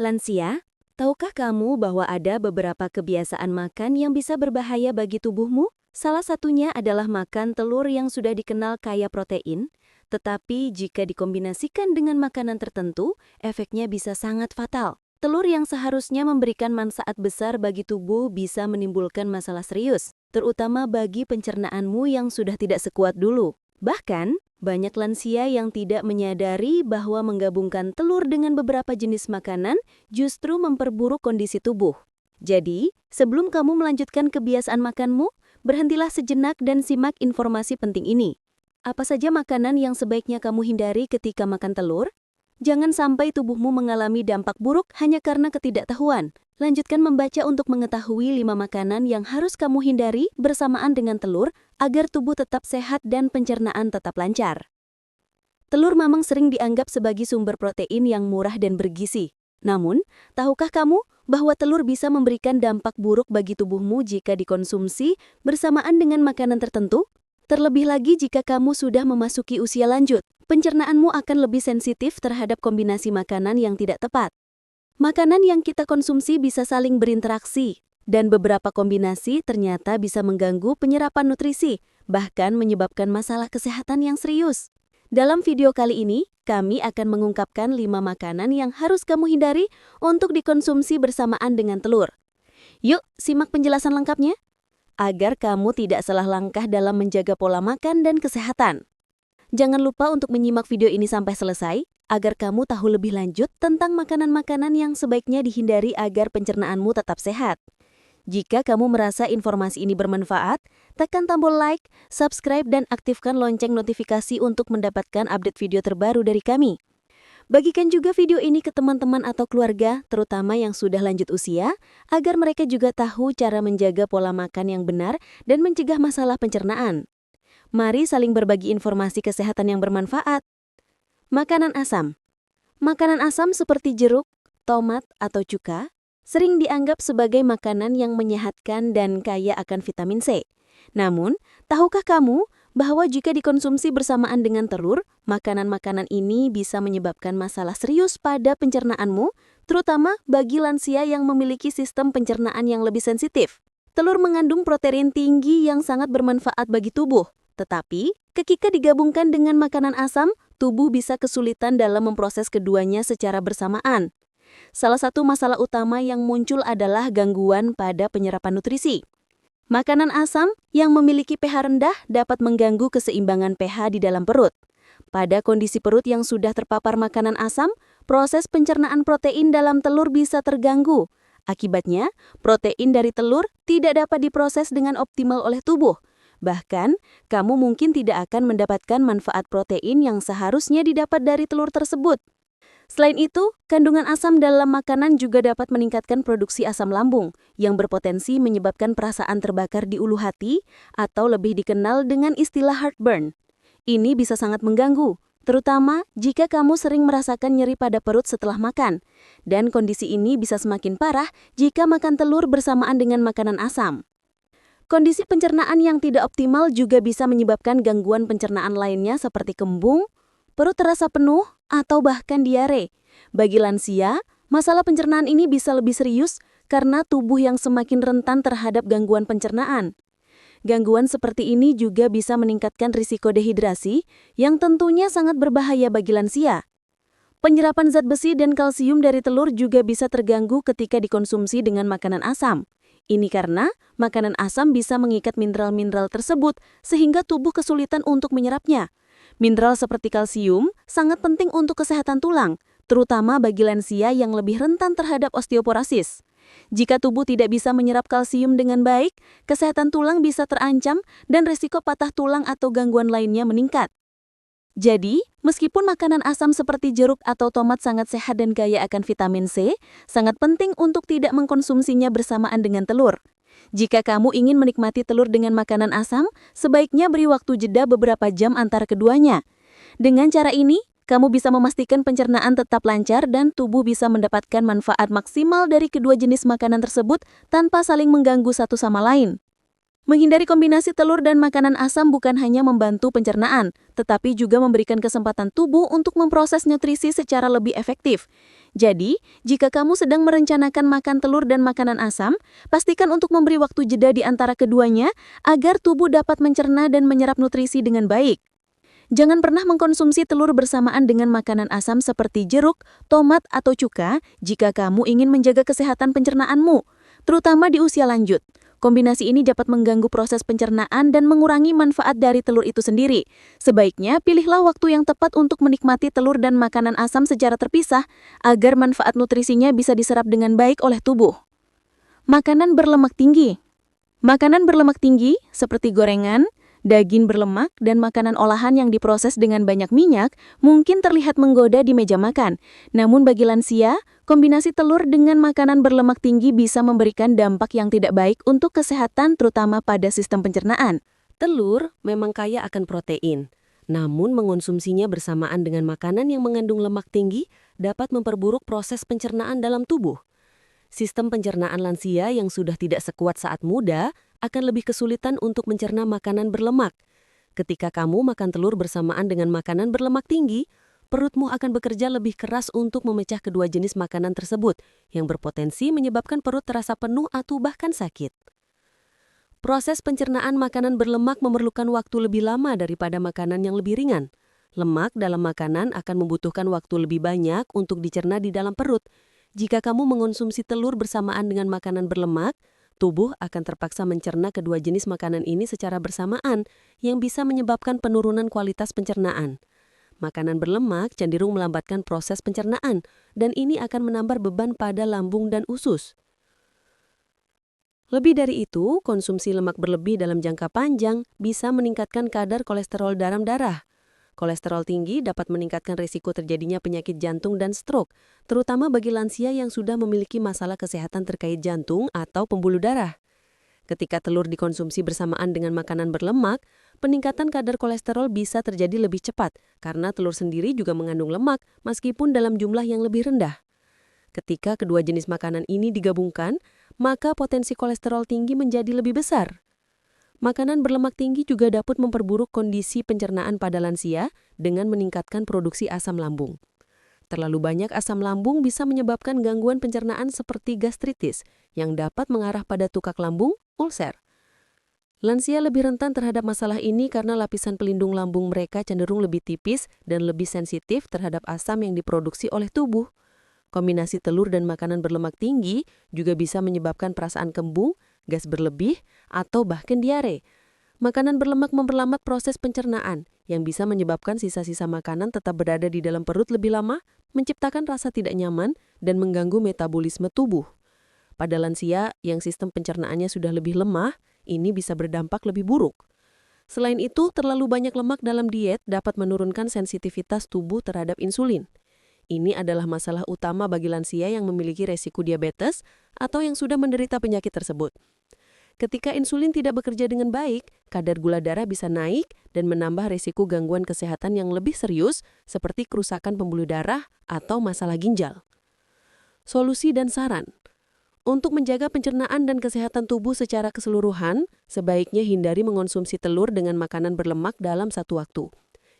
Lansia, tahukah kamu bahwa ada beberapa kebiasaan makan yang bisa berbahaya bagi tubuhmu? Salah satunya adalah makan telur yang sudah dikenal kaya protein, tetapi jika dikombinasikan dengan makanan tertentu, efeknya bisa sangat fatal. Telur yang seharusnya memberikan manfaat besar bagi tubuh bisa menimbulkan masalah serius, terutama bagi pencernaanmu yang sudah tidak sekuat dulu. Bahkan, banyak lansia yang tidak menyadari bahwa menggabungkan telur dengan beberapa jenis makanan justru memperburuk kondisi tubuh. Jadi, sebelum kamu melanjutkan kebiasaan makanmu, berhentilah sejenak dan simak informasi penting ini. Apa saja makanan yang sebaiknya kamu hindari ketika makan telur? Jangan sampai tubuhmu mengalami dampak buruk hanya karena ketidaktahuan. Lanjutkan membaca untuk mengetahui 5 makanan yang harus kamu hindari bersamaan dengan telur agar tubuh tetap sehat dan pencernaan tetap lancar. Telur memang sering dianggap sebagai sumber protein yang murah dan bergizi. Namun, tahukah kamu bahwa telur bisa memberikan dampak buruk bagi tubuhmu jika dikonsumsi bersamaan dengan makanan tertentu? Terlebih lagi jika kamu sudah memasuki usia lanjut, pencernaanmu akan lebih sensitif terhadap kombinasi makanan yang tidak tepat. Makanan yang kita konsumsi bisa saling berinteraksi, dan beberapa kombinasi ternyata bisa mengganggu penyerapan nutrisi, bahkan menyebabkan masalah kesehatan yang serius. Dalam video kali ini, kami akan mengungkapkan 5 makanan yang harus kamu hindari untuk dikonsumsi bersamaan dengan telur. Yuk, simak penjelasan lengkapnya, agar kamu tidak salah langkah dalam menjaga pola makan dan kesehatan. Jangan lupa untuk menyimak video ini sampai selesai, agar kamu tahu lebih lanjut tentang makanan-makanan yang sebaiknya dihindari agar pencernaanmu tetap sehat. Jika kamu merasa informasi ini bermanfaat, tekan tombol like, subscribe, dan aktifkan lonceng notifikasi untuk mendapatkan update video terbaru dari kami. Bagikan juga video ini ke teman-teman atau keluarga, terutama yang sudah lanjut usia, agar mereka juga tahu cara menjaga pola makan yang benar dan mencegah masalah pencernaan. Mari saling berbagi informasi kesehatan yang bermanfaat. Makanan asam. Makanan asam seperti jeruk, tomat, atau cuka sering dianggap sebagai makanan yang menyehatkan dan kaya akan vitamin C. Namun, tahukah kamu bahwa jika dikonsumsi bersamaan dengan telur, makanan-makanan ini bisa menyebabkan masalah serius pada pencernaanmu, terutama bagi lansia yang memiliki sistem pencernaan yang lebih sensitif. Telur mengandung protein tinggi yang sangat bermanfaat bagi tubuh, tetapi ketika digabungkan dengan makanan asam, tubuh bisa kesulitan dalam memproses keduanya secara bersamaan. Salah satu masalah utama yang muncul adalah gangguan pada penyerapan nutrisi. Makanan asam yang memiliki pH rendah dapat mengganggu keseimbangan pH di dalam perut. Pada kondisi perut yang sudah terpapar makanan asam, proses pencernaan protein dalam telur bisa terganggu. Akibatnya, protein dari telur tidak dapat diproses dengan optimal oleh tubuh. Bahkan, kamu mungkin tidak akan mendapatkan manfaat protein yang seharusnya didapat dari telur tersebut. Selain itu, kandungan asam dalam makanan juga dapat meningkatkan produksi asam lambung, yang berpotensi menyebabkan perasaan terbakar di ulu hati atau lebih dikenal dengan istilah heartburn. Ini bisa sangat mengganggu, terutama jika kamu sering merasakan nyeri pada perut setelah makan. Dan kondisi ini bisa semakin parah jika makan telur bersamaan dengan makanan asam. Kondisi pencernaan yang tidak optimal juga bisa menyebabkan gangguan pencernaan lainnya seperti kembung, perut terasa penuh, atau bahkan diare. Bagi lansia, masalah pencernaan ini bisa lebih serius karena tubuh yang semakin rentan terhadap gangguan pencernaan. Gangguan seperti ini juga bisa meningkatkan risiko dehidrasi yang tentunya sangat berbahaya bagi lansia. Penyerapan zat besi dan kalsium dari telur juga bisa terganggu ketika dikonsumsi dengan makanan asam. Ini karena makanan asam bisa mengikat mineral-mineral tersebut sehingga tubuh kesulitan untuk menyerapnya. Mineral seperti kalsium sangat penting untuk kesehatan tulang, terutama bagi lansia yang lebih rentan terhadap osteoporosis. Jika tubuh tidak bisa menyerap kalsium dengan baik, kesehatan tulang bisa terancam dan risiko patah tulang atau gangguan lainnya meningkat. Jadi, meskipun makanan asam seperti jeruk atau tomat sangat sehat dan kaya akan vitamin C, sangat penting untuk tidak mengkonsumsinya bersamaan dengan telur. Jika kamu ingin menikmati telur dengan makanan asam, sebaiknya beri waktu jeda beberapa jam antara keduanya. Dengan cara ini, kamu bisa memastikan pencernaan tetap lancar dan tubuh bisa mendapatkan manfaat maksimal dari kedua jenis makanan tersebut tanpa saling mengganggu satu sama lain. Menghindari kombinasi telur dan makanan asam bukan hanya membantu pencernaan, tetapi juga memberikan kesempatan tubuh untuk memproses nutrisi secara lebih efektif. Jadi, jika kamu sedang merencanakan makan telur dan makanan asam, pastikan untuk memberi waktu jeda di antara keduanya agar tubuh dapat mencerna dan menyerap nutrisi dengan baik. Jangan pernah mengkonsumsi telur bersamaan dengan makanan asam seperti jeruk, tomat, atau cuka jika kamu ingin menjaga kesehatan pencernaanmu, terutama di usia lanjut. Kombinasi ini dapat mengganggu proses pencernaan dan mengurangi manfaat dari telur itu sendiri. Sebaiknya pilihlah waktu yang tepat untuk menikmati telur dan makanan asam secara terpisah agar manfaat nutrisinya bisa diserap dengan baik oleh tubuh. Makanan berlemak tinggi. Makanan berlemak tinggi seperti gorengan, daging berlemak, dan makanan olahan yang diproses dengan banyak minyak mungkin terlihat menggoda di meja makan. Namun bagi lansia, kombinasi telur dengan makanan berlemak tinggi bisa memberikan dampak yang tidak baik untuk kesehatan terutama pada sistem pencernaan. Telur memang kaya akan protein, namun mengonsumsinya bersamaan dengan makanan yang mengandung lemak tinggi dapat memperburuk proses pencernaan dalam tubuh. Sistem pencernaan lansia yang sudah tidak sekuat saat muda akan lebih kesulitan untuk mencerna makanan berlemak. Ketika kamu makan telur bersamaan dengan makanan berlemak tinggi, perutmu akan bekerja lebih keras untuk memecah kedua jenis makanan tersebut, yang berpotensi menyebabkan perut terasa penuh atau bahkan sakit. Proses pencernaan makanan berlemak memerlukan waktu lebih lama daripada makanan yang lebih ringan. Lemak dalam makanan akan membutuhkan waktu lebih banyak untuk dicerna di dalam perut. Jika kamu mengonsumsi telur bersamaan dengan makanan berlemak, tubuh akan terpaksa mencerna kedua jenis makanan ini secara bersamaan, yang bisa menyebabkan penurunan kualitas pencernaan. Makanan berlemak cenderung melambatkan proses pencernaan, dan ini akan menambah beban pada lambung dan usus. Lebih dari itu, konsumsi lemak berlebih dalam jangka panjang bisa meningkatkan kadar kolesterol dalam darah. Kolesterol tinggi dapat meningkatkan risiko terjadinya penyakit jantung dan stroke, terutama bagi lansia yang sudah memiliki masalah kesehatan terkait jantung atau pembuluh darah. Ketika telur dikonsumsi bersamaan dengan makanan berlemak, peningkatan kadar kolesterol bisa terjadi lebih cepat karena telur sendiri juga mengandung lemak meskipun dalam jumlah yang lebih rendah. Ketika kedua jenis makanan ini digabungkan, maka potensi kolesterol tinggi menjadi lebih besar. Makanan berlemak tinggi juga dapat memperburuk kondisi pencernaan pada lansia dengan meningkatkan produksi asam lambung. Terlalu banyak asam lambung bisa menyebabkan gangguan pencernaan seperti gastritis yang dapat mengarah pada tukak lambung, ulser. Lansia lebih rentan terhadap masalah ini karena lapisan pelindung lambung mereka cenderung lebih tipis dan lebih sensitif terhadap asam yang diproduksi oleh tubuh. Kombinasi telur dan makanan berlemak tinggi juga bisa menyebabkan perasaan kembung, gas berlebih, atau bahkan diare. Makanan berlemak memperlambat proses pencernaan, yang bisa menyebabkan sisa-sisa makanan tetap berada di dalam perut lebih lama, menciptakan rasa tidak nyaman, dan mengganggu metabolisme tubuh. Pada lansia yang sistem pencernaannya sudah lebih lemah, ini bisa berdampak lebih buruk. Selain itu, terlalu banyak lemak dalam diet dapat menurunkan sensitivitas tubuh terhadap insulin. Ini adalah masalah utama bagi lansia yang memiliki resiko diabetes atau yang sudah menderita penyakit tersebut. Ketika insulin tidak bekerja dengan baik, kadar gula darah bisa naik dan menambah resiko gangguan kesehatan yang lebih serius seperti kerusakan pembuluh darah atau masalah ginjal. Solusi dan saran. Untuk menjaga pencernaan dan kesehatan tubuh secara keseluruhan, sebaiknya hindari mengonsumsi telur dengan makanan berlemak dalam satu waktu.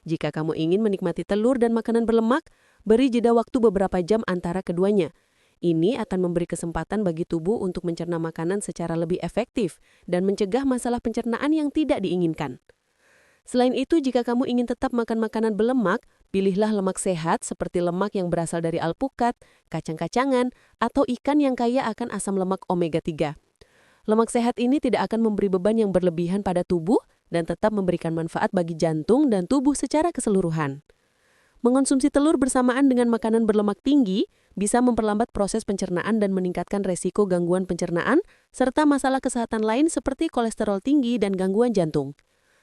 Jika kamu ingin menikmati telur dan makanan berlemak, beri jeda waktu beberapa jam antara keduanya. Ini akan memberi kesempatan bagi tubuh untuk mencerna makanan secara lebih efektif dan mencegah masalah pencernaan yang tidak diinginkan. Selain itu, jika kamu ingin tetap makan makanan berlemak, pilihlah lemak sehat seperti lemak yang berasal dari alpukat, kacang-kacangan, atau ikan yang kaya akan asam lemak omega 3. Lemak sehat ini tidak akan memberi beban yang berlebihan pada tubuh dan tetap memberikan manfaat bagi jantung dan tubuh secara keseluruhan. Mengonsumsi telur bersamaan dengan makanan berlemak tinggi bisa memperlambat proses pencernaan dan meningkatkan resiko gangguan pencernaan serta masalah kesehatan lain seperti kolesterol tinggi dan gangguan jantung.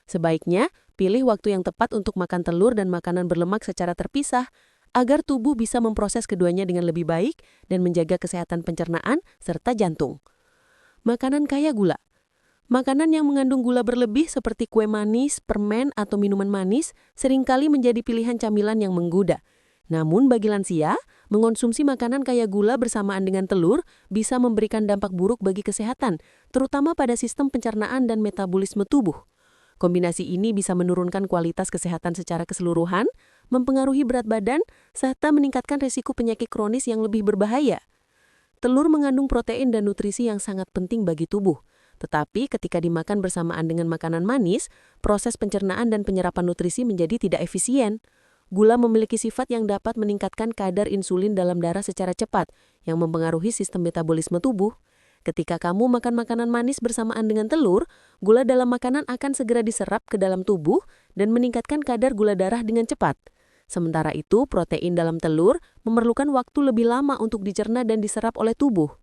Sebaiknya, pilih waktu yang tepat untuk makan telur dan makanan berlemak secara terpisah agar tubuh bisa memproses keduanya dengan lebih baik dan menjaga kesehatan pencernaan serta jantung. Makanan kaya gula. Makanan yang mengandung gula berlebih seperti kue manis, permen, atau minuman manis seringkali menjadi pilihan camilan yang menggoda. Namun bagi lansia, mengonsumsi makanan kaya gula bersamaan dengan telur bisa memberikan dampak buruk bagi kesehatan, terutama pada sistem pencernaan dan metabolisme tubuh. Kombinasi ini bisa menurunkan kualitas kesehatan secara keseluruhan, mempengaruhi berat badan, serta meningkatkan risiko penyakit kronis yang lebih berbahaya. Telur mengandung protein dan nutrisi yang sangat penting bagi tubuh. Tetapi ketika dimakan bersamaan dengan makanan manis, proses pencernaan dan penyerapan nutrisi menjadi tidak efisien. Gula memiliki sifat yang dapat meningkatkan kadar insulin dalam darah secara cepat, yang mempengaruhi sistem metabolisme tubuh. Ketika kamu makan makanan manis bersamaan dengan telur, gula dalam makanan akan segera diserap ke dalam tubuh dan meningkatkan kadar gula darah dengan cepat. Sementara itu, protein dalam telur memerlukan waktu lebih lama untuk dicerna dan diserap oleh tubuh.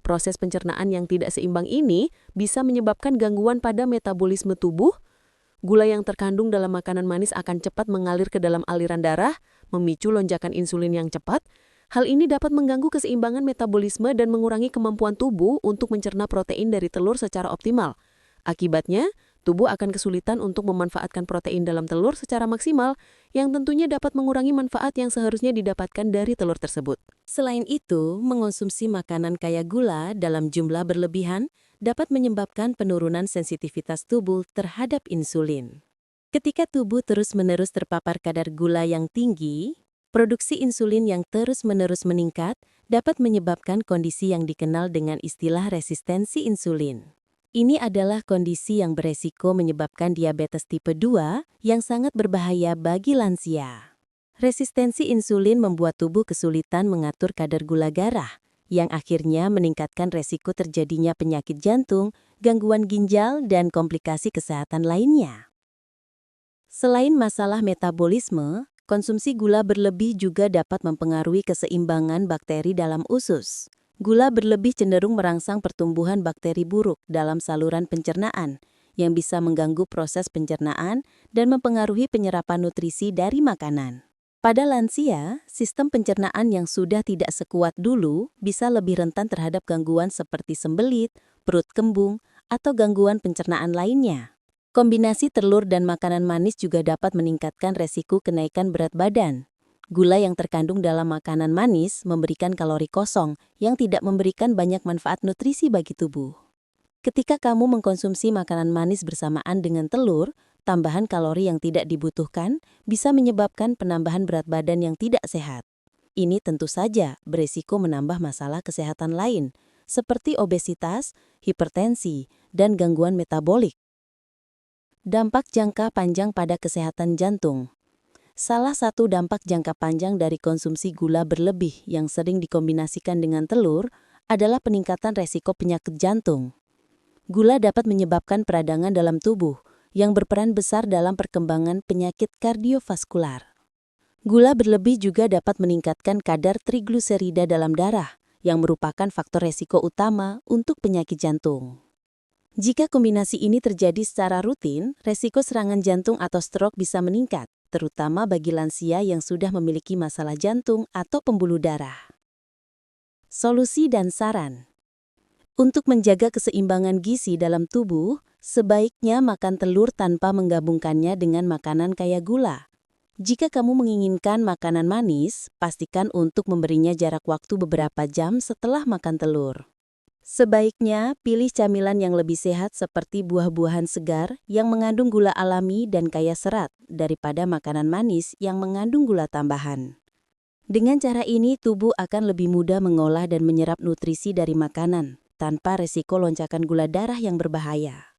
Proses pencernaan yang tidak seimbang ini bisa menyebabkan gangguan pada metabolisme tubuh. Gula yang terkandung dalam makanan manis akan cepat mengalir ke dalam aliran darah, memicu lonjakan insulin yang cepat. Hal ini dapat mengganggu keseimbangan metabolisme dan mengurangi kemampuan tubuh untuk mencerna protein dari telur secara optimal. Akibatnya, tubuh akan kesulitan untuk memanfaatkan protein dalam telur secara maksimal, yang tentunya dapat mengurangi manfaat yang seharusnya didapatkan dari telur tersebut. Selain itu, mengonsumsi makanan kaya gula dalam jumlah berlebihan dapat menyebabkan penurunan sensitivitas tubuh terhadap insulin. Ketika tubuh terus-menerus terpapar kadar gula yang tinggi, produksi insulin yang terus-menerus meningkat dapat menyebabkan kondisi yang dikenal dengan istilah resistensi insulin. Ini adalah kondisi yang beresiko menyebabkan diabetes tipe 2 yang sangat berbahaya bagi lansia. Resistensi insulin membuat tubuh kesulitan mengatur kadar gula darah, yang akhirnya meningkatkan resiko terjadinya penyakit jantung, gangguan ginjal, dan komplikasi kesehatan lainnya. Selain masalah metabolisme, konsumsi gula berlebih juga dapat mempengaruhi keseimbangan bakteri dalam usus. Gula berlebih cenderung merangsang pertumbuhan bakteri buruk dalam saluran pencernaan, yang bisa mengganggu proses pencernaan dan mempengaruhi penyerapan nutrisi dari makanan. Pada lansia, sistem pencernaan yang sudah tidak sekuat dulu bisa lebih rentan terhadap gangguan seperti sembelit, perut kembung, atau gangguan pencernaan lainnya. Kombinasi telur dan makanan manis juga dapat meningkatkan resiko kenaikan berat badan. Gula yang terkandung dalam makanan manis memberikan kalori kosong yang tidak memberikan banyak manfaat nutrisi bagi tubuh. Ketika kamu mengkonsumsi makanan manis bersamaan dengan telur, tambahan kalori yang tidak dibutuhkan bisa menyebabkan penambahan berat badan yang tidak sehat. Ini tentu saja beresiko menambah masalah kesehatan lain, seperti obesitas, hipertensi, dan gangguan metabolik. Dampak jangka panjang pada kesehatan jantung. Salah satu dampak jangka panjang dari konsumsi gula berlebih yang sering dikombinasikan dengan telur adalah peningkatan resiko penyakit jantung. Gula dapat menyebabkan peradangan dalam tubuh yang berperan besar dalam perkembangan penyakit kardiovaskular. Gula berlebih juga dapat meningkatkan kadar trigliserida dalam darah, yang merupakan faktor resiko utama untuk penyakit jantung. Jika kombinasi ini terjadi secara rutin, resiko serangan jantung atau stroke bisa meningkat, terutama bagi lansia yang sudah memiliki masalah jantung atau pembuluh darah. Solusi dan saran. Untuk menjaga keseimbangan gizi dalam tubuh, sebaiknya makan telur tanpa menggabungkannya dengan makanan kaya gula. Jika kamu menginginkan makanan manis, pastikan untuk memberinya jarak waktu beberapa jam setelah makan telur. Sebaiknya pilih camilan yang lebih sehat seperti buah-buahan segar yang mengandung gula alami dan kaya serat daripada makanan manis yang mengandung gula tambahan. Dengan cara ini, tubuh akan lebih mudah mengolah dan menyerap nutrisi dari makanan tanpa resiko lonjakan gula darah yang berbahaya.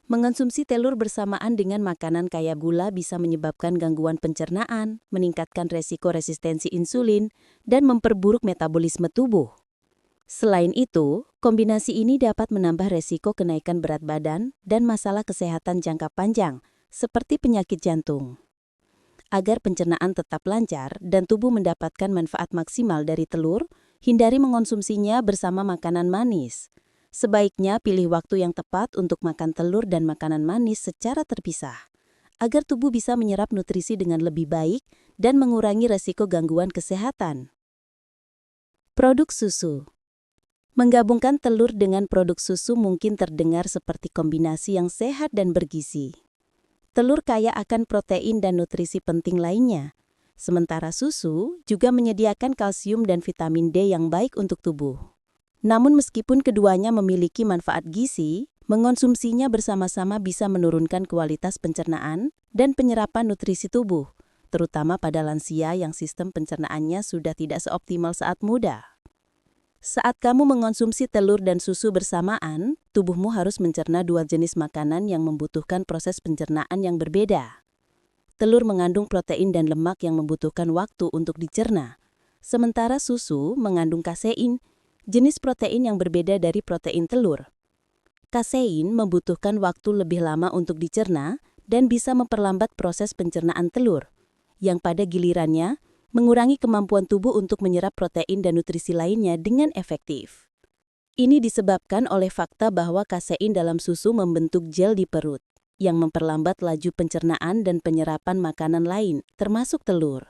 Mengonsumsi telur bersamaan dengan makanan kaya gula bisa menyebabkan gangguan pencernaan, meningkatkan resiko resistensi insulin, dan memperburuk metabolisme tubuh. Selain itu, kombinasi ini dapat menambah resiko kenaikan berat badan dan masalah kesehatan jangka panjang, seperti penyakit jantung. Agar pencernaan tetap lancar dan tubuh mendapatkan manfaat maksimal dari telur, hindari mengonsumsinya bersama makanan manis. Sebaiknya pilih waktu yang tepat untuk makan telur dan makanan manis secara terpisah, agar tubuh bisa menyerap nutrisi dengan lebih baik dan mengurangi resiko gangguan kesehatan. Produk susu. Menggabungkan telur dengan produk susu mungkin terdengar seperti kombinasi yang sehat dan bergizi. Telur kaya akan protein dan nutrisi penting lainnya, sementara susu juga menyediakan kalsium dan vitamin D yang baik untuk tubuh. Namun meskipun keduanya memiliki manfaat gizi, mengonsumsinya bersama-sama bisa menurunkan kualitas pencernaan dan penyerapan nutrisi tubuh, terutama pada lansia yang sistem pencernaannya sudah tidak seoptimal saat muda. Saat kamu mengonsumsi telur dan susu bersamaan, tubuhmu harus mencerna dua jenis makanan yang membutuhkan proses pencernaan yang berbeda. Telur mengandung protein dan lemak yang membutuhkan waktu untuk dicerna, sementara susu mengandung kasein, jenis protein yang berbeda dari protein telur. Kasein membutuhkan waktu lebih lama untuk dicerna dan bisa memperlambat proses pencernaan telur, yang pada gilirannya mengurangi kemampuan tubuh untuk menyerap protein dan nutrisi lainnya dengan efektif. Ini disebabkan oleh fakta bahwa kasein dalam susu membentuk gel di perut, yang memperlambat laju pencernaan dan penyerapan makanan lain, termasuk telur.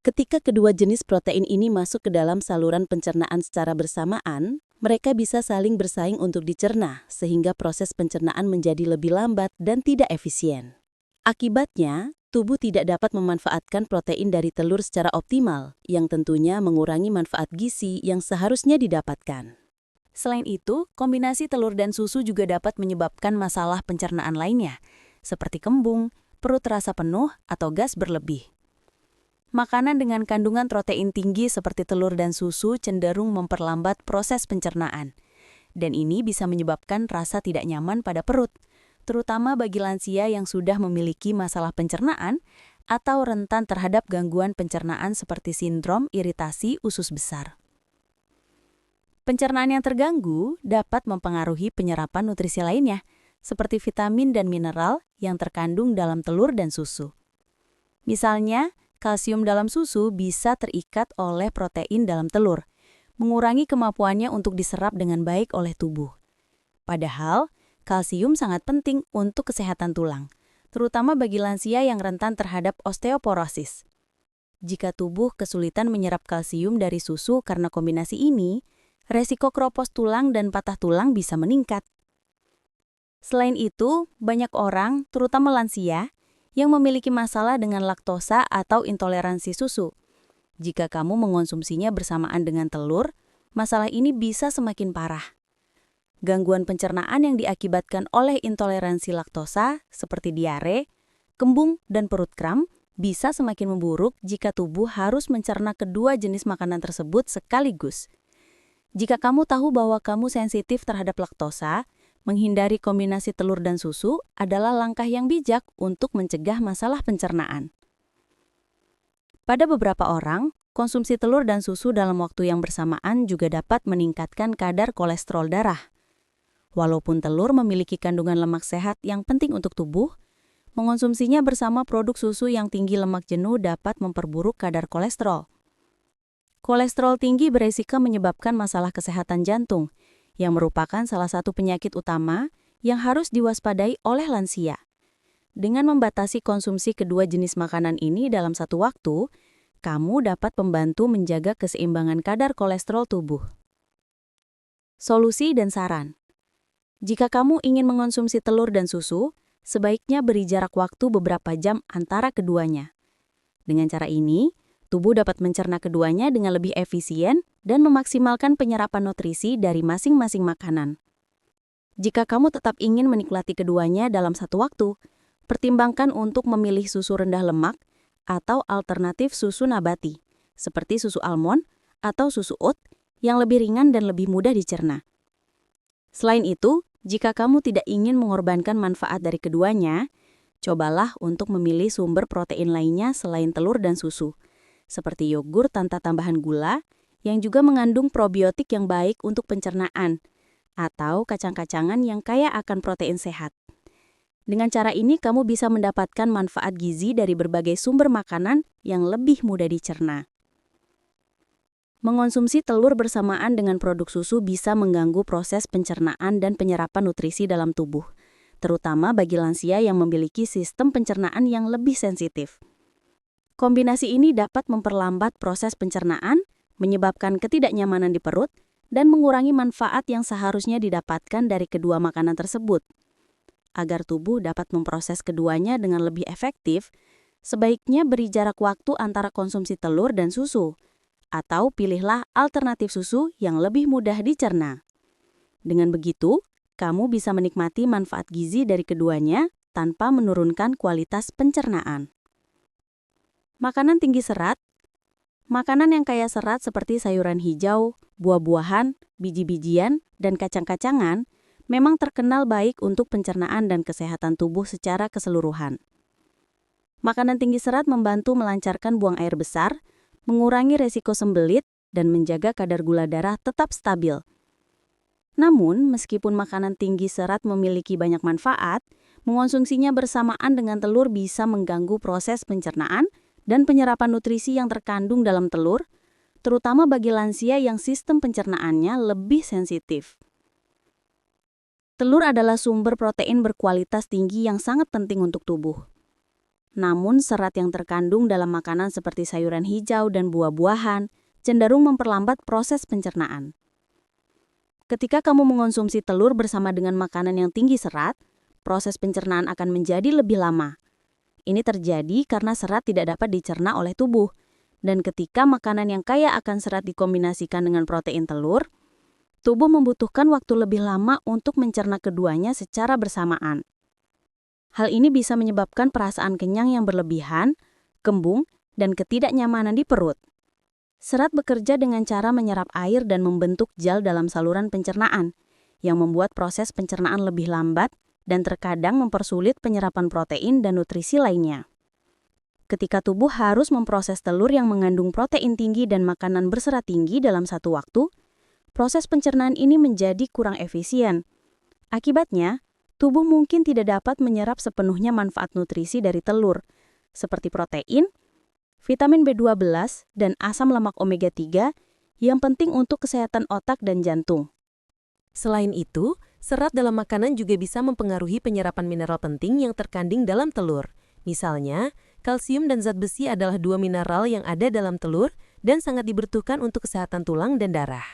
Ketika kedua jenis protein ini masuk ke dalam saluran pencernaan secara bersamaan, mereka bisa saling bersaing untuk dicerna, sehingga proses pencernaan menjadi lebih lambat dan tidak efisien. Akibatnya, tubuh tidak dapat memanfaatkan protein dari telur secara optimal, yang tentunya mengurangi manfaat gizi yang seharusnya didapatkan. Selain itu, kombinasi telur dan susu juga dapat menyebabkan masalah pencernaan lainnya, seperti kembung, perut terasa penuh, atau gas berlebih. Makanan dengan kandungan protein tinggi seperti telur dan susu cenderung memperlambat proses pencernaan, dan ini bisa menyebabkan rasa tidak nyaman pada perut, terutama bagi lansia yang sudah memiliki masalah pencernaan atau rentan terhadap gangguan pencernaan seperti sindrom iritasi usus besar. Pencernaan yang terganggu dapat mempengaruhi penyerapan nutrisi lainnya, seperti vitamin dan mineral yang terkandung dalam telur dan susu. Misalnya, kalsium dalam susu bisa terikat oleh protein dalam telur, mengurangi kemampuannya untuk diserap dengan baik oleh tubuh. Padahal, kalsium sangat penting untuk kesehatan tulang, terutama bagi lansia yang rentan terhadap osteoporosis. Jika tubuh kesulitan menyerap kalsium dari susu karena kombinasi ini, resiko keropos tulang dan patah tulang bisa meningkat. Selain itu, banyak orang, terutama lansia, yang memiliki masalah dengan laktosa atau intoleransi susu. Jika kamu mengonsumsinya bersamaan dengan telur, masalah ini bisa semakin parah. Gangguan pencernaan yang diakibatkan oleh intoleransi laktosa, seperti diare, kembung, dan perut kram, bisa semakin memburuk jika tubuh harus mencerna kedua jenis makanan tersebut sekaligus. Jika kamu tahu bahwa kamu sensitif terhadap laktosa, menghindari kombinasi telur dan susu adalah langkah yang bijak untuk mencegah masalah pencernaan. Pada beberapa orang, konsumsi telur dan susu dalam waktu yang bersamaan juga dapat meningkatkan kadar kolesterol darah. Walaupun telur memiliki kandungan lemak sehat yang penting untuk tubuh, mengonsumsinya bersama produk susu yang tinggi lemak jenuh dapat memperburuk kadar kolesterol. Kolesterol tinggi beresiko menyebabkan masalah kesehatan jantung, yang merupakan salah satu penyakit utama yang harus diwaspadai oleh lansia. Dengan membatasi konsumsi kedua jenis makanan ini dalam satu waktu, kamu dapat membantu menjaga keseimbangan kadar kolesterol tubuh. Solusi dan saran. Jika kamu ingin mengonsumsi telur dan susu, sebaiknya beri jarak waktu beberapa jam antara keduanya. Dengan cara ini, tubuh dapat mencerna keduanya dengan lebih efisien dan memaksimalkan penyerapan nutrisi dari masing-masing makanan. Jika kamu tetap ingin menikmati keduanya dalam satu waktu, pertimbangkan untuk memilih susu rendah lemak atau alternatif susu nabati, seperti susu almond atau susu oat yang lebih ringan dan lebih mudah dicerna. Selain itu, jika kamu tidak ingin mengorbankan manfaat dari keduanya, cobalah untuk memilih sumber protein lainnya selain telur dan susu, seperti yogurt tanpa tambahan gula, yang juga mengandung probiotik yang baik untuk pencernaan, atau kacang-kacangan yang kaya akan protein sehat. Dengan cara ini, kamu bisa mendapatkan manfaat gizi dari berbagai sumber makanan yang lebih mudah dicerna. Mengonsumsi telur bersamaan dengan produk susu bisa mengganggu proses pencernaan dan penyerapan nutrisi dalam tubuh, terutama bagi lansia yang memiliki sistem pencernaan yang lebih sensitif. Kombinasi ini dapat memperlambat proses pencernaan, menyebabkan ketidaknyamanan di perut, dan mengurangi manfaat yang seharusnya didapatkan dari kedua makanan tersebut. Agar tubuh dapat memproses keduanya dengan lebih efektif, sebaiknya beri jarak waktu antara konsumsi telur dan susu, atau pilihlah alternatif susu yang lebih mudah dicerna. Dengan begitu, kamu bisa menikmati manfaat gizi dari keduanya tanpa menurunkan kualitas pencernaan. Makanan tinggi serat. Makanan yang kaya serat seperti sayuran hijau, buah-buahan, biji-bijian, dan kacang-kacangan memang terkenal baik untuk pencernaan dan kesehatan tubuh secara keseluruhan. Makanan tinggi serat membantu melancarkan buang air besar, mengurangi resiko sembelit, dan menjaga kadar gula darah tetap stabil. Namun, meskipun makanan tinggi serat memiliki banyak manfaat, mengonsumsinya bersamaan dengan telur bisa mengganggu proses pencernaan dan penyerapan nutrisi yang terkandung dalam telur, terutama bagi lansia yang sistem pencernaannya lebih sensitif. Telur adalah sumber protein berkualitas tinggi yang sangat penting untuk tubuh. Namun, serat yang terkandung dalam makanan seperti sayuran hijau dan buah-buahan cenderung memperlambat proses pencernaan. Ketika kamu mengonsumsi telur bersama dengan makanan yang tinggi serat, proses pencernaan akan menjadi lebih lama. Ini terjadi karena serat tidak dapat dicerna oleh tubuh, dan ketika makanan yang kaya akan serat dikombinasikan dengan protein telur, tubuh membutuhkan waktu lebih lama untuk mencerna keduanya secara bersamaan. Hal ini bisa menyebabkan perasaan kenyang yang berlebihan, kembung, dan ketidaknyamanan di perut. Serat bekerja dengan cara menyerap air dan membentuk gel dalam saluran pencernaan, yang membuat proses pencernaan lebih lambat dan terkadang mempersulit penyerapan protein dan nutrisi lainnya. Ketika tubuh harus memproses telur yang mengandung protein tinggi dan makanan berserat tinggi dalam satu waktu, proses pencernaan ini menjadi kurang efisien. Akibatnya, tubuh mungkin tidak dapat menyerap sepenuhnya manfaat nutrisi dari telur, seperti protein, vitamin B12, dan asam lemak omega 3 yang penting untuk kesehatan otak dan jantung. Selain itu, serat dalam makanan juga bisa mempengaruhi penyerapan mineral penting yang terkandung dalam telur. Misalnya, kalsium dan zat besi adalah dua mineral yang ada dalam telur dan sangat dibutuhkan untuk kesehatan tulang dan darah.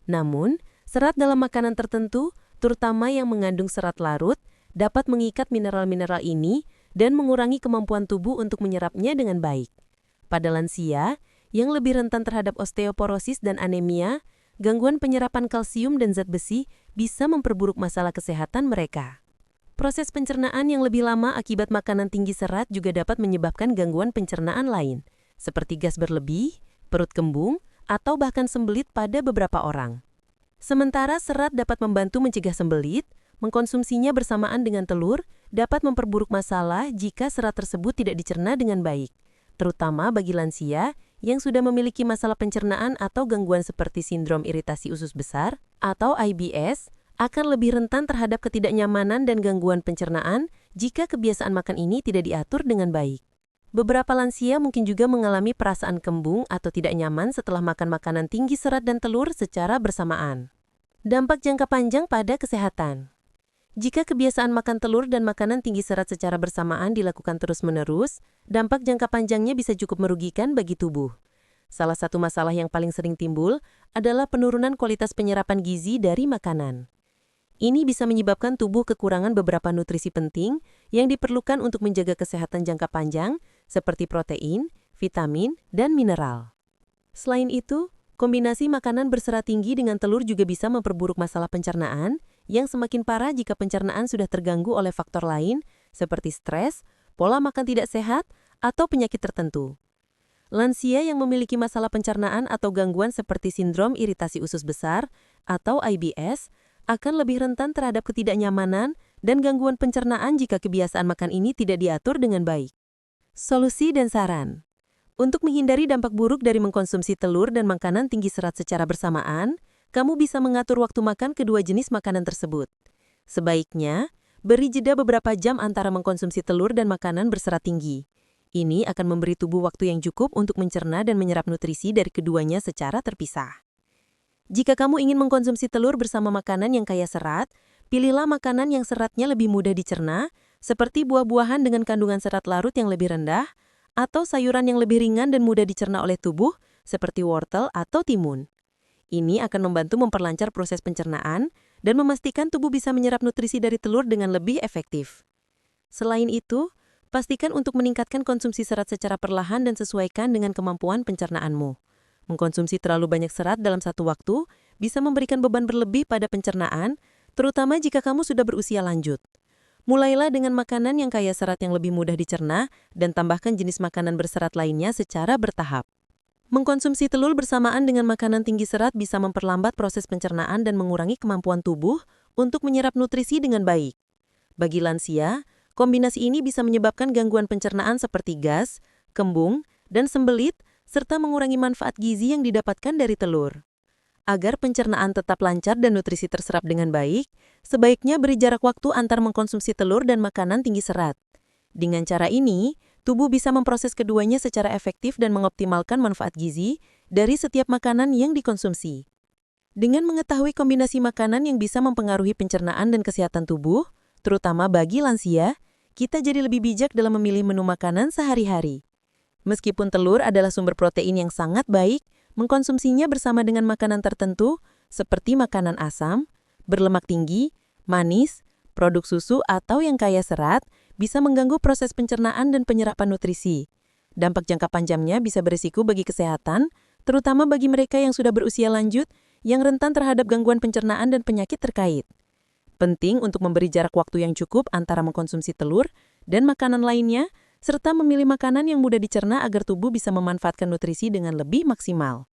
Namun, serat dalam makanan tertentu, terutama yang mengandung serat larut, dapat mengikat mineral-mineral ini dan mengurangi kemampuan tubuh untuk menyerapnya dengan baik. Pada lansia, yang lebih rentan terhadap osteoporosis dan anemia, gangguan penyerapan kalsium dan zat besi bisa memperburuk masalah kesehatan mereka. Proses pencernaan yang lebih lama akibat makanan tinggi serat juga dapat menyebabkan gangguan pencernaan lain, seperti gas berlebih, perut kembung, atau bahkan sembelit pada beberapa orang. Sementara serat dapat membantu mencegah sembelit, mengkonsumsinya bersamaan dengan telur dapat memperburuk masalah jika serat tersebut tidak dicerna dengan baik, terutama bagi lansia yang sudah memiliki masalah pencernaan atau gangguan seperti sindrom iritasi usus besar atau IBS, akan lebih rentan terhadap ketidaknyamanan dan gangguan pencernaan jika kebiasaan makan ini tidak diatur dengan baik. Beberapa lansia mungkin juga mengalami perasaan kembung atau tidak nyaman setelah makan makanan tinggi serat dan telur secara bersamaan. Dampak jangka panjang pada kesehatan. Jika kebiasaan makan telur dan makanan tinggi serat secara bersamaan dilakukan terus-menerus, dampak jangka panjangnya bisa cukup merugikan bagi tubuh. Salah satu masalah yang paling sering timbul adalah penurunan kualitas penyerapan gizi dari makanan. Ini bisa menyebabkan tubuh kekurangan beberapa nutrisi penting yang diperlukan untuk menjaga kesehatan jangka panjang, seperti protein, vitamin, dan mineral. Selain itu, kombinasi makanan berserat tinggi dengan telur juga bisa memperburuk masalah pencernaan, yang semakin parah jika pencernaan sudah terganggu oleh faktor lain, seperti stres, pola makan tidak sehat, atau penyakit tertentu. Lansia yang memiliki masalah pencernaan atau gangguan seperti sindrom iritasi usus besar atau IBS akan lebih rentan terhadap ketidaknyamanan dan gangguan pencernaan jika kebiasaan makan ini tidak diatur dengan baik. Solusi dan saran. Untuk menghindari dampak buruk dari mengkonsumsi telur dan makanan tinggi serat secara bersamaan, kamu bisa mengatur waktu makan kedua jenis makanan tersebut. Sebaiknya, beri jeda beberapa jam antara mengkonsumsi telur dan makanan berserat tinggi. Ini akan memberi tubuh waktu yang cukup untuk mencerna dan menyerap nutrisi dari keduanya secara terpisah. Jika kamu ingin mengkonsumsi telur bersama makanan yang kaya serat, pilihlah makanan yang seratnya lebih mudah dicerna, seperti buah-buahan dengan kandungan serat larut yang lebih rendah, atau sayuran yang lebih ringan dan mudah dicerna oleh tubuh, seperti wortel atau timun. Ini akan membantu memperlancar proses pencernaan dan memastikan tubuh bisa menyerap nutrisi dari telur dengan lebih efektif. Selain itu, pastikan untuk meningkatkan konsumsi serat secara perlahan dan sesuaikan dengan kemampuan pencernaanmu. Mengkonsumsi terlalu banyak serat dalam satu waktu bisa memberikan beban berlebih pada pencernaan, terutama jika kamu sudah berusia lanjut. Mulailah dengan makanan yang kaya serat yang lebih mudah dicerna dan tambahkan jenis makanan berserat lainnya secara bertahap. Mengkonsumsi telur bersamaan dengan makanan tinggi serat bisa memperlambat proses pencernaan dan mengurangi kemampuan tubuh untuk menyerap nutrisi dengan baik. Bagi lansia, kombinasi ini bisa menyebabkan gangguan pencernaan seperti gas, kembung, dan sembelit, serta mengurangi manfaat gizi yang didapatkan dari telur. Agar pencernaan tetap lancar dan nutrisi terserap dengan baik, sebaiknya beri jarak waktu antar mengkonsumsi telur dan makanan tinggi serat. Dengan cara ini, tubuh bisa memproses keduanya secara efektif dan mengoptimalkan manfaat gizi dari setiap makanan yang dikonsumsi. Dengan mengetahui kombinasi makanan yang bisa mempengaruhi pencernaan dan kesehatan tubuh, terutama bagi lansia, kita jadi lebih bijak dalam memilih menu makanan sehari-hari. Meskipun telur adalah sumber protein yang sangat baik, mengkonsumsinya bersama dengan makanan tertentu seperti makanan asam, berlemak tinggi, manis, produk susu atau yang kaya serat bisa mengganggu proses pencernaan dan penyerapan nutrisi. Dampak jangka panjangnya bisa berisiko bagi kesehatan, terutama bagi mereka yang sudah berusia lanjut yang rentan terhadap gangguan pencernaan dan penyakit terkait. Penting untuk memberi jarak waktu yang cukup antara mengkonsumsi telur dan makanan lainnya, serta memilih makanan yang mudah dicerna agar tubuh bisa memanfaatkan nutrisi dengan lebih maksimal.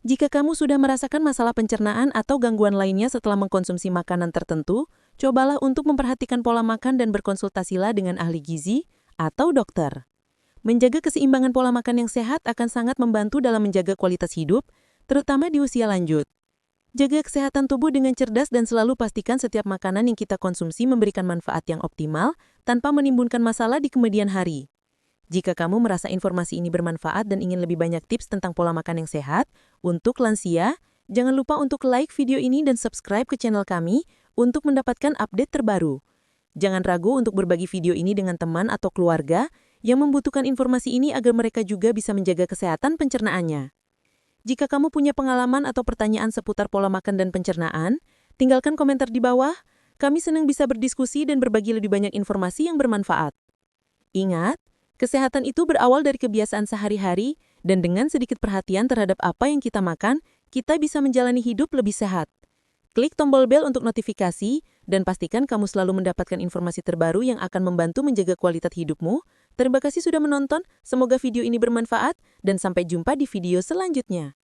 Jika kamu sudah merasakan masalah pencernaan atau gangguan lainnya setelah mengkonsumsi makanan tertentu, cobalah untuk memperhatikan pola makan dan berkonsultasilah dengan ahli gizi atau dokter. Menjaga keseimbangan pola makan yang sehat akan sangat membantu dalam menjaga kualitas hidup, terutama di usia lanjut. Jaga kesehatan tubuh dengan cerdas dan selalu pastikan setiap makanan yang kita konsumsi memberikan manfaat yang optimal tanpa menimbulkan masalah di kemudian hari. Jika kamu merasa informasi ini bermanfaat dan ingin lebih banyak tips tentang pola makan yang sehat, untuk lansia, jangan lupa untuk like video ini dan subscribe ke channel kami untuk mendapatkan update terbaru. Jangan ragu untuk berbagi video ini dengan teman atau keluarga yang membutuhkan informasi ini agar mereka juga bisa menjaga kesehatan pencernaannya. Jika kamu punya pengalaman atau pertanyaan seputar pola makan dan pencernaan, tinggalkan komentar di bawah. Kami senang bisa berdiskusi dan berbagi lebih banyak informasi yang bermanfaat. Ingat, kesehatan itu berawal dari kebiasaan sehari-hari, dan dengan sedikit perhatian terhadap apa yang kita makan, kita bisa menjalani hidup lebih sehat. Klik tombol bel untuk notifikasi, dan pastikan kamu selalu mendapatkan informasi terbaru yang akan membantu menjaga kualitas hidupmu. Terima kasih sudah menonton, semoga video ini bermanfaat, dan sampai jumpa di video selanjutnya.